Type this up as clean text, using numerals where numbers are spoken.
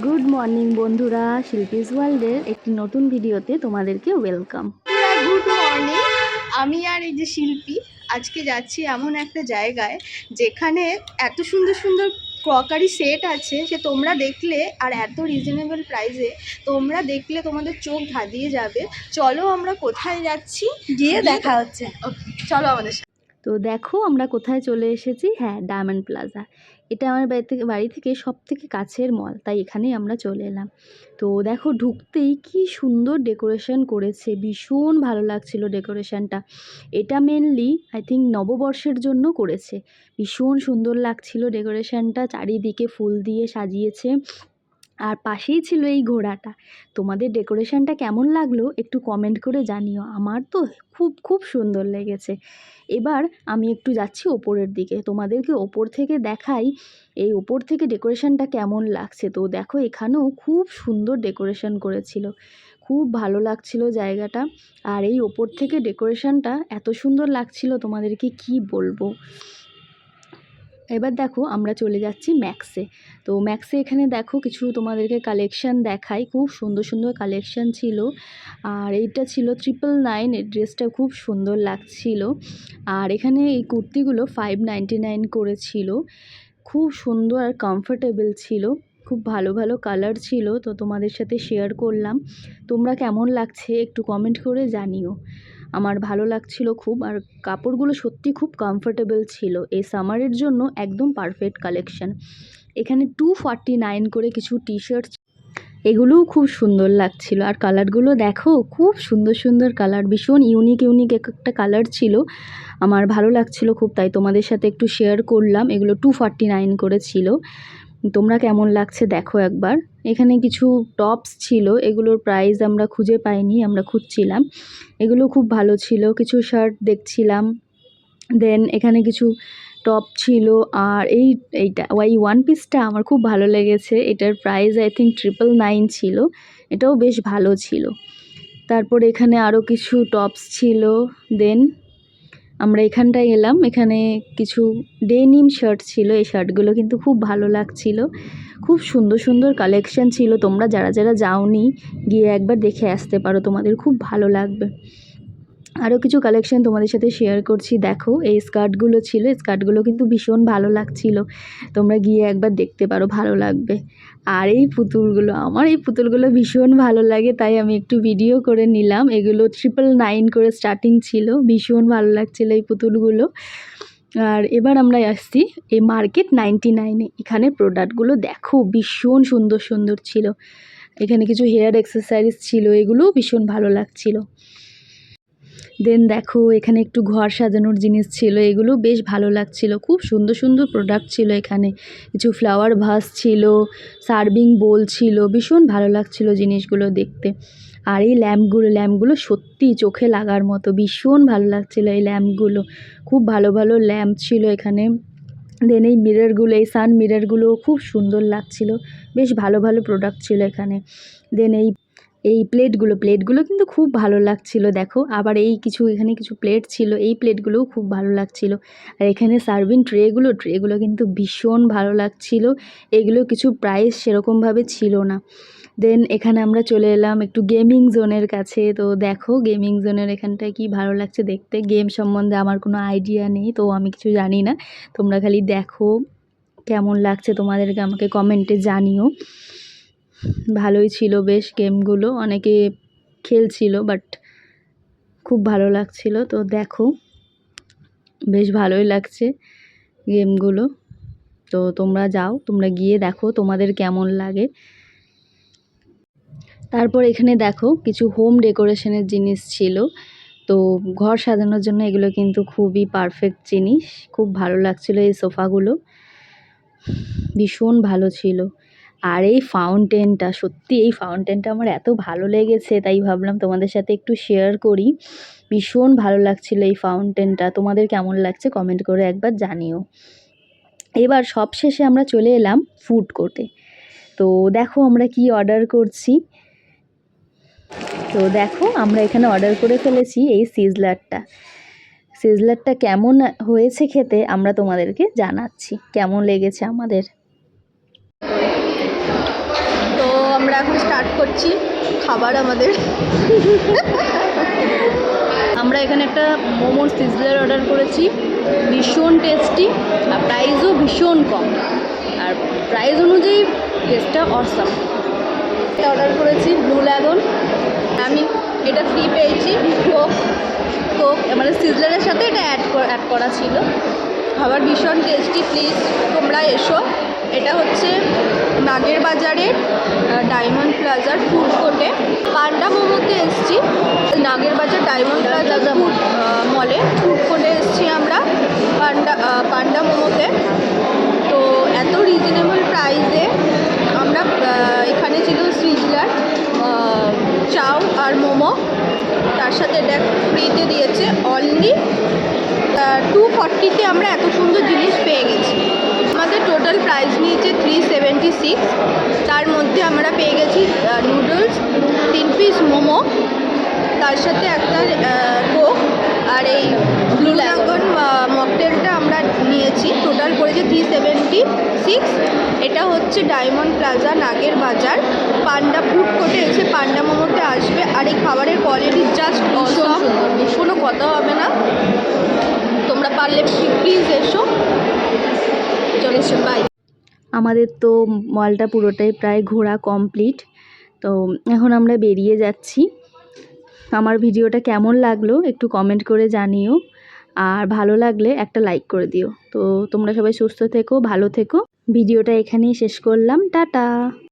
Good morning বন্ধুরা, শিল্পীস ওয়ার্ল্ডের একটি নতুন ভিডিওতে তোমাদেরকে ওয়েলকাম। Good morning. আমি আর এই যে শিল্পী আজকে যাচ্ছি এমন একটা জায়গায় যেখানে এত সুন্দর সুন্দর ক্রকারি সেট আছে, সে তোমরা দেখলে আর এত রিজনেবল প্রাইসে তোমরা দেখলে তোমাদের চোখ ধাঁধিয়ে যাবে। চলো আমরা কোথায় যাচ্ছি গিয়ে দেখা হচ্ছে। ওকে, চলো আমাদের সাথে। তো দেখো আমরা কোথায় চলে এসেছি। হ্যাঁ, ডায়মন্ড প্লাজা। এটা আমার বাড়ি থেকে সব থেকে কাছের মল, তাই এখানেই আমরা চলে এলাম। তো দেখো ঢুকতেই কি সুন্দর ডেকোরেশন করেছে, ভীষণ ভালো লাগছিল ডেকোরেশনটা। এটা মেনলি আই থিঙ্ক নববর্ষের জন্য করেছে। ভীষণ সুন্দর লাগছিল ডেকোরেশনটা, চারিদিকে ফুল দিয়ে সাজিয়েছে। আর পাশেই ছিল এই ঘোড়াটা। তোমাদের ডেকোরেশনটা কেমন লাগলো একটু কমেন্ট করে জানিও। আমার তো খুব খুব সুন্দর লেগেছে। এবার আমি একটু যাচ্ছি ওপরের দিকে, তোমাদেরকে ওপর থেকে দেখাই এই ওপর থেকে ডেকোরেশনটা কেমন লাগছে। তো দেখো এখানেও খুব সুন্দর ডেকোরেশন করেছিল, খুব ভালো লাগছিল জায়গাটা। আর এই ওপর থেকে ডেকোরেশনটা এত সুন্দর লাগছিল তোমাদেরকে কি বলবো। এবার দেখো আমরা চলে যাচ্ছি ম্যাক্সে। তো ম্যাক্সে এখানে দেখো কিছু তোমাদেরকে কালেকশান দেখাই, খুব সুন্দর সুন্দর কালেকশান ছিল। আর এইটা ছিল 999, এই ড্রেসটা খুব সুন্দর লাগছিল। আর এখানে এই কুর্তিগুলো 599 করেছিল, খুব সুন্দর আর কমফোর্টেবল ছিল। খুব ভালো ভালো কালার ছিল, তো তোমাদের সাথে শেয়ার করলাম। তোমরা কেমন লাগছে একটু কমেন্ট করে জানিও। আমার ভালো লাগছিল খুব, আর কাপড়গুলো সত্যি খুব কমফোর্টেবল ছিল। এই সামারের জন্য একদম পারফেক্ট কালেকশান। এখানে 249 করে কিছু টি শার্ট, এগুলোও খুব সুন্দর লাগছিল। আর কালারগুলো দেখো খুব সুন্দর সুন্দর কালার, ভীষণ ইউনিক ইউনিক একটা কালার ছিল। আমার ভালো লাগছিল খুব, তাই তোমাদের সাথে একটু শেয়ার করলাম। এগুলো 249 করে ছিল। তোমরা কেমন লাগছে দেখো একবার। এখানে কিছু টপস ছিল, এগুলোর প্রাইস আমরা খুঁজে পাইনি, আমরা খুঁজছিলাম। এগুলো খুব ভালো ছিল। কিছু শার্ট দেখছিলাম, দেন এখানে কিছু টপ ছিল। আর এইটা ওয়ান পিসটা আমার খুব ভালো লেগেছে। এটার প্রাইস আই থিঙ্ক 999 ছিল। এটাও বেশ ভালো ছিল। তারপর এখানে আরও কিছু টপস ছিল। দেন আমরা এখানটায় এলাম, এখানে কিছু ডেনিম শার্ট ছিল। এই শার্টগুলো কিন্তু খুব ভালো লাগছিল, খুব সুন্দর সুন্দর কালেকশান ছিল। তোমরা যারা যারা যাওনি গিয়ে একবার দেখে আসতে পারো, তোমাদের খুব ভালো লাগবে। আরও কিছু কালেকশান তোমাদের সাথে শেয়ার করছি। দেখো এই স্কার্টগুলো ছিল, স্কার্টগুলো কিন্তু ভীষণ ভালো লাগছিল। তোমরা গিয়ে একবার দেখতে পারো, ভালো লাগবে। আর এই পুতুলগুলো, আমার এই পুতুলগুলো ভীষণ ভালো লাগে, তাই আমি একটু ভিডিও করে নিলাম। এগুলো 999 করে স্টার্টিং ছিল, ভীষণ ভালো লাগছিল এই পুতুলগুলো। আর এবার আমরা আসছি এই মার্কেট 99-এ। এখানে প্রোডাক্টগুলো দেখো ভীষণ সুন্দর সুন্দর ছিল। এখানে কিছু হেয়ার অ্যাক্সেসরিজ ছিল, এগুলোও ভীষণ ভালো লাগছিল। দেন দেখো এখানে একটু ঘর সাজানোর জিনিস ছিল, এগুলো বেশ ভালো লাগছিল। খুব সুন্দর সুন্দর প্রোডাক্ট ছিল এখানে। কিছু ফ্লাওয়ার ভাস ছিল, সার্ভিং বোল ছিল, ভীষণ ভালো লাগছিল জিনিসগুলো দেখতে। আর এই ল্যাম্পগুলো সত্যি চোখে লাগার মতো, ভীষণ ভালো লাগছিল এই ল্যাম্পগুলো। খুব ভালো ভালো ল্যাম্প ছিল এখানে। দেন এই মিররগুলো, এই সান মিররগুলো খুব সুন্দর লাগছিল। বেশ ভালো ভালো প্রোডাক্ট ছিল এখানে। দেন এই প্লেটগুলো কিন্তু খুব ভালো লাগছিল। দেখো আবার এই কিছু এখানে কিছু প্লেট ছিল, এই প্লেটগুলোও খুব ভালো লাগছিল। আর এখানে সার্ভিং ট্রেগুলো কিন্তু ভীষণ ভালো লাগছিল। এগুলো কিছু প্রাইস সেরকমভাবে ছিল না। দেন এখানে আমরা চলে এলাম একটু গেমিং জোনের কাছে। তো দেখো গেমিং জোনের এখানটায় কি ভালো লাগছে দেখতে। গেম সম্বন্ধে আমার কোনো আইডিয়া নেই, তো আমি কিছু জানি না। তোমরা খালি দেখো কেমন লাগছে তোমাদেরকে আমাকে কমেন্টে জানিও। ভালোই ছিল বেশ গেমগুলো, অনেকে খেলছিল, বাট খুব ভালো লাগছিল। তো দেখো বেশ ভালোই লাগছে গেমগুলো। তো তোমরা যাও, তোমরা গিয়ে দেখো তোমাদের কেমন লাগে। তারপর এখানে দেখো কিছু হোম ডেকোরেশনের জিনিস ছিল। তো ঘর সাজানোর জন্য এগুলো কিন্তু খুবই পারফেক্ট জিনিস। খুব ভালো লাগছিল এই সোফাগুলো, ভীষণ ভালো ছিল। আর এই ফাউন্টেনটা, সত্যি এই ফাউন্টেনটা আমার এত ভালো লেগেছে, তাই ভাবলাম তোমাদের সাথে একটু শেয়ার করি। ভীষণ ভালো লাগছিল এই ফাউন্টেনটা। তোমাদের কেমন লাগছে কমেন্ট করে একবার জানিও। এবার সবশেষে আমরা চলে এলাম ফুড কোর্টে। তো দেখো আমরা কি অর্ডার করছি। তো দেখো আমরা এখানে অর্ডার করে ফেলেছি এই সিজলারটা কেমন হয়েছে খেতে আমরা তোমাদেরকে জানাচ্ছি, কেমন লেগেছে আমাদের। আমরা এখন স্টার্ট করছি খাবার আমাদের। আমরা এখানে একটা মোমোর সিজলার অর্ডার করেছি, ভীষণ টেস্টি আর প্রাইসও ভীষণ কম, আর প্রাইস অনুযায়ী টেস্টটা অসাম। এটা অর্ডার করেছি ব্লু ল্যাগন, আমি এটা ফ্রি পেয়েছি। কোক কোক মানে সিজলারের সাথে এটা অ্যাড করা ছিল। খাবার ভীষণ টেস্টি, প্লিজ তোমরা এসো। এটা হচ্ছে নাগের বাজারের ডায়মন্ড প্লাজার ফুড কোর্টে। পান্ডা মোমোতে এসেছি, নাগের বাজার ডায়মন্ড প্লাজা ফুড মলে ফুড কোর্টে এসেছি আমরা পান্ডা মোমোতে। তো এত রিজনেবল প্রাইসে আমরা এখানে ছিল সিজলার, চাউ আর মোমো, তার সাথে এটা ফ্রিতে দিয়েছে। অনলি 240-তে আমরা এত সুন্দর জিনিস পেয়ে গেছি। আমাদের টোটাল প্রাইস নিয়েছে 376, তার মধ্যে আমরা পেয়ে গেছি নুডলস, 3 পিস মোমো, তার সাথে একটা কোক আর এই ব্লু ল্যাগন মকটেলটা আমরা নিয়েছি। টোটাল পড়েছে 376। এটা হচ্ছে ডায়মন্ড প্লাজা নাগের বাজার পান্ডা ফুড কোর্টে এসে পান্ডা মোমোতে আসবে। আর এই খাবারের কোয়ালিটি জাস্ট অসম, কোনো কথা হবে না। তোমরা পারলে প্লিজ এসো। চলে এসো, বাই। আমাদের তো মলটা পুরোটাই প্রায় ঘোরা কমপ্লিট, তো এখন আমরা বেরিয়ে যাচ্ছি। আমার ভিডিওটা কেমন লাগলো একটু কমেন্ট করে জানিও, আর ভালো লাগলে একটা লাইক করে দিও। তো তোমরা সবাই সুস্থ থেকো, ভালো থেকো। ভিডিওটা এখানেই শেষ করলাম, টাটা।